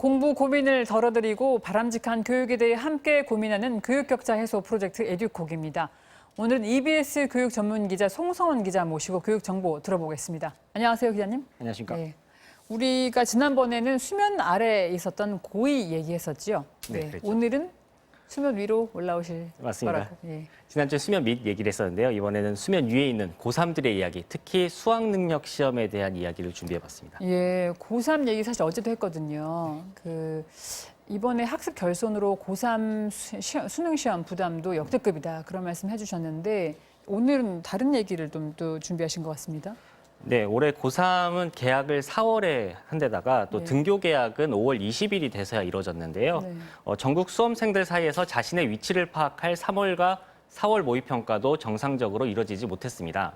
공부 고민을 덜어드리고 바람직한 교육에 대해 함께 고민하는 교육격차 해소 프로젝트 에듀콕입니다. 오늘은 EBS 교육 전문 기자 송성원 기자 모시고 교육 정보 들어보겠습니다. 안녕하세요, 기자님. 안녕하십니까. 네. 우리가 지난번에는 수면 아래에 있었던 고의 얘기했었죠. 네, 그랬죠. 오늘은 수면 위로 올라오실 맞습니다. 거라고. 예. 지난주에 수면 밑 얘기를 했었는데요. 이번에는 수면 위에 있는 고3들의 이야기, 특히 수학 능력 시험에 대한 이야기를 준비해봤습니다. 예, 고3 얘기 사실 어제도 했거든요. 이번에 학습 결손으로 고3 수능 시험 부담도 역대급이다. 그런 말씀 해주셨는데 오늘은 다른 얘기를 좀 또 준비하신 것 같습니다. 네, 올해 고3은 개학을 4월에 한 데다가 또 네. 등교 개학은 5월 20일이 돼서야 이루어졌는데요. 네. 전국 수험생들 사이에서 자신의 위치를 파악할 3월과 4월 모의평가도 정상적으로 이루어지지 못했습니다.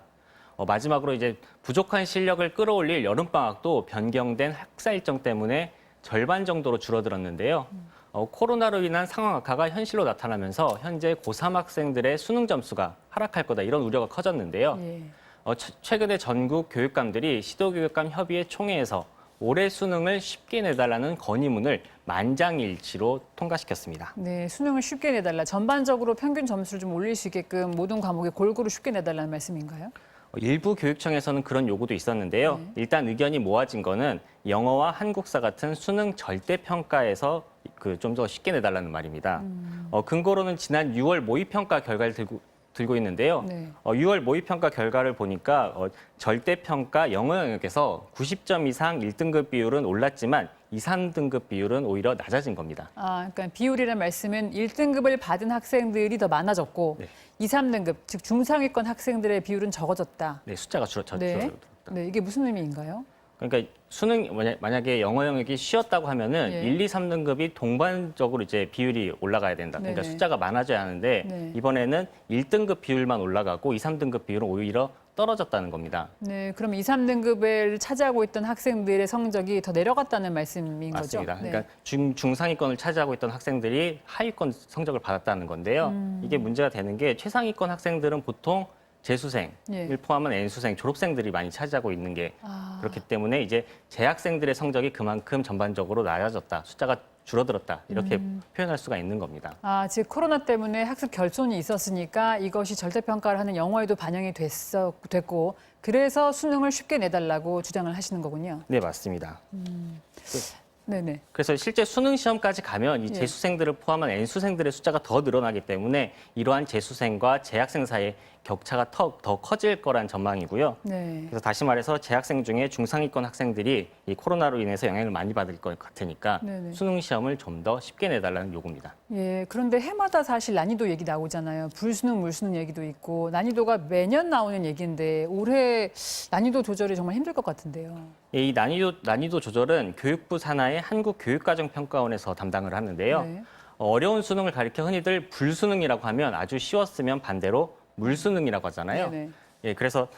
마지막으로 이제 부족한 실력을 끌어올릴 여름방학도 변경된 학사 일정 때문에 절반 정도로 줄어들었는데요. 코로나로 인한 상황 악화가 현실로 나타나면서 현재 고3 학생들의 수능 점수가 하락할 거다 이런 우려가 커졌는데요. 예. 최근에 전국 교육감들이 시도교육감 협의회 총회에서 올해 수능을 쉽게 내달라는 건의문을 만장일치로 통과시켰습니다. 네, 수능을 쉽게 내달라. 전반적으로 평균 점수를 좀 올릴 수 있게끔 모든 과목에 골고루 쉽게 내달라는 말씀인가요? 일부 교육청에서는 그런 요구도 있었는데요. 네. 일단 의견이 모아진 거는 영어와 한국사 같은 수능 절대평가에서 좀 더 쉽게 내달라는 말입니다. 근거로는 지난 6월 모의평가 결과를 들고 있는데요. 네. 6월 모의평가 결과를 보니까 절대평가 영어 영역에서 90점 이상 1등급 비율은 올랐지만 2, 3등급 비율은 오히려 낮아진 겁니다. 그러니까 비율이라는 말씀은 1등급을 받은 학생들이 더 많아졌고 네. 2, 3등급, 즉 중상위권 학생들의 비율은 적어졌다. 네, 숫자가 줄어들었다. 네, 이게 무슨 의미인가요? 그러니까 수능 만약에 영어 영역이 쉬웠다고 하면은 예. 1, 2, 3등급이 동반적으로 이제 비율이 올라가야 된다. 그러니까 네네. 숫자가 많아져야 하는데 네. 이번에는 1등급 비율만 올라가고 2, 3등급 비율은 오히려 떨어졌다는 겁니다. 네, 그럼 2, 3등급을 차지하고 있던 학생들의 성적이 더 내려갔다는 말씀인 맞습니다. 거죠? 네. 그러니까 중상위권을 차지하고 있던 학생들이 하위권 성적을 받았다는 건데요. 이게 문제가 되는 게 최상위권 학생들은 보통 재수생을 예. 포함한 N수생, 졸업생들이 많이 차지하고 있는 게 아. 그렇기 때문에 이제 재학생들의 성적이 그만큼 전반적으로 낮아졌다, 숫자가 줄어들었다 이렇게 표현할 수가 있는 겁니다. 즉 코로나 때문에 학습 결손이 있었으니까 이것이 절대평가를 하는 영어에도 반영이 됐고 그래서 수능을 쉽게 내달라고 주장을 하시는 거군요. 네, 맞습니다. 네네. 그래서 실제 수능 시험까지 가면 이 예. 재수생들을 포함한 N수생들의 숫자가 더 늘어나기 때문에 이러한 재수생과 재학생 사이의 격차가 더 커질 거란 전망이고요. 네. 그래서 다시 말해서 재학생 중에 중상위권 학생들이 이 코로나로 인해서 영향을 많이 받을 것 같으니까 네네. 수능 시험을 좀 더 쉽게 내달라는 요구입니다. 예, 그런데 해마다 사실 난이도 얘기 나오잖아요. 불수능, 물수능 얘기도 있고 난이도가 매년 나오는 얘기인데 올해 난이도 조절이 정말 힘들 것 같은데요. 예, 이 난이도 조절은 교육부 산하의 한국교육과정평가원에서 담당을 하는데요. 네. 어려운 수능을 가리켜 흔히들 불수능이라고 하면 아주 쉬웠으면 반대로 물수능이라고 하잖아요. 네네. 예, 그래서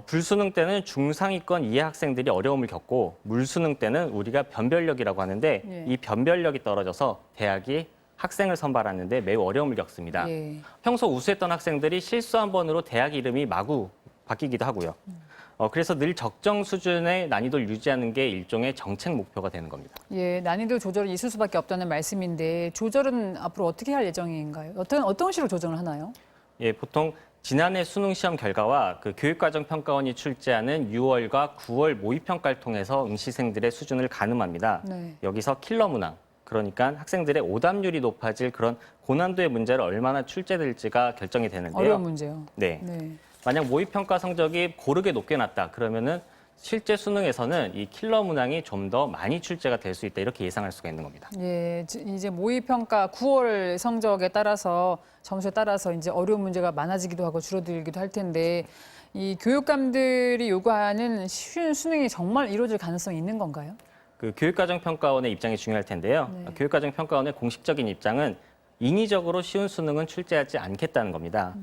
불수능 때는 중상위권 이하 학생들이 어려움을 겪고 물수능 때는 우리가 변별력이라고 하는데 예. 이 변별력이 떨어져서 대학이 학생을 선발하는데 매우 어려움을 겪습니다. 예. 평소 우수했던 학생들이 실수 한 번으로 대학 이름이 마구 바뀌기도 하고요. 그래서 늘 적정 수준의 난이도를 유지하는 게 일종의 정책 목표가 되는 겁니다. 예, 난이도 조절이 있을 수밖에 없다는 말씀인데 조절은 앞으로 어떻게 할 예정인가요? 어떤 식으로 조정을 하나요? 예, 보통 지난해 수능 시험 결과와 교육과정평가원이 출제하는 6월과 9월 모의평가를 통해서 응시생들의 수준을 가늠합니다. 네. 여기서 킬러 문항, 그러니까 학생들의 오답률이 높아질 그런 고난도의 문제를 얼마나 출제될지가 결정이 되는데요. 어려운 문제요. 네. 네. 만약 모의평가 성적이 고르게 높게 났다 그러면은 실제 수능에서는 이 킬러 문항이 좀 더 많이 출제가 될 수 있다 이렇게 예상할 수가 있는 겁니다. 예, 이제 모의평가 9월 성적에 따라서 점수에 따라서 이제 어려운 문제가 많아지기도 하고 줄어들기도 할 텐데 이 교육감들이 요구하는 쉬운 수능이 정말 이루어질 가능성이 있는 건가요? 교육과정평가원의 입장이 중요할 텐데요. 네. 교육과정평가원의 공식적인 입장은 인위적으로 쉬운 수능은 출제하지 않겠다는 겁니다.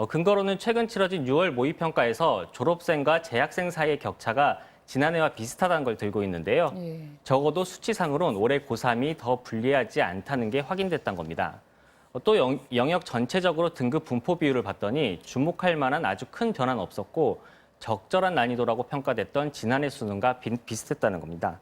근거로는 최근 치러진 6월 모의평가에서 졸업생과 재학생 사이의 격차가 지난해와 비슷하다는 걸 들고 있는데요. 예. 적어도 수치상으로는 올해 고3이 더 불리하지 않다는 게 확인됐다는 겁니다. 또 영역 전체적으로 등급 분포 비율을 봤더니 주목할 만한 아주 큰 변화는 없었고 적절한 난이도라고 평가됐던 지난해 수능과 비슷했다는 겁니다.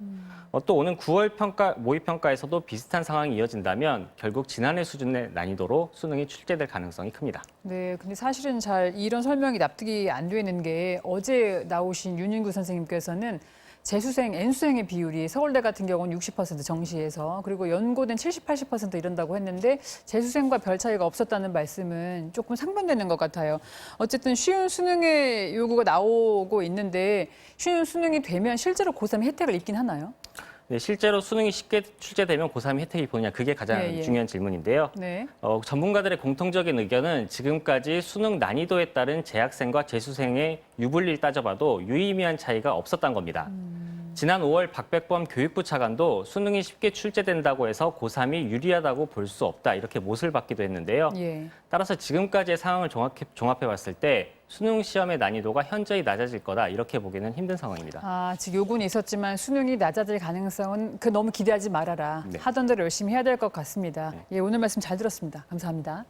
또 오는 9월 모의평가에서도 비슷한 상황이 이어진다면 결국 지난해 수준의 난이도로 수능이 출제될 가능성이 큽니다. 네, 근데 사실은 잘 이런 설명이 납득이 안 되는 게 어제 나오신 윤인구 선생님께서는 재수생, N수생의 비율이 서울대 같은 경우는 60% 정시에서 그리고 연고된 70, 80% 이런다고 했는데 재수생과 별 차이가 없었다는 말씀은 조금 상반되는 것 같아요. 어쨌든 쉬운 수능의 요구가 나오고 있는데 쉬운 수능이 되면 실제로 고3 혜택을 입긴 하나요? 네, 실제로 수능이 쉽게 출제되면 고3 혜택이 보느냐 그게 가장 예, 예. 중요한 질문인데요. 네. 전문가들의 공통적인 의견은 지금까지 수능 난이도에 따른 재학생과 재수생의 유불리를 따져봐도 유의미한 차이가 없었던 겁니다. 지난 5월 박백범 교육부 차관도 수능이 쉽게 출제된다고 해서 고3이 유리하다고 볼 수 없다 이렇게 못을 받기도 했는데요. 예. 따라서 지금까지의 상황을 종합해 봤을 때 수능 시험의 난이도가 현저히 낮아질 거다 이렇게 보기는 힘든 상황입니다. 아, 즉 요구는 있었지만 수능이 낮아질 가능성은 너무 기대하지 말아라. 네. 하던 대로 열심히 해야 될 것 같습니다. 예, 오늘 말씀 잘 들었습니다. 감사합니다.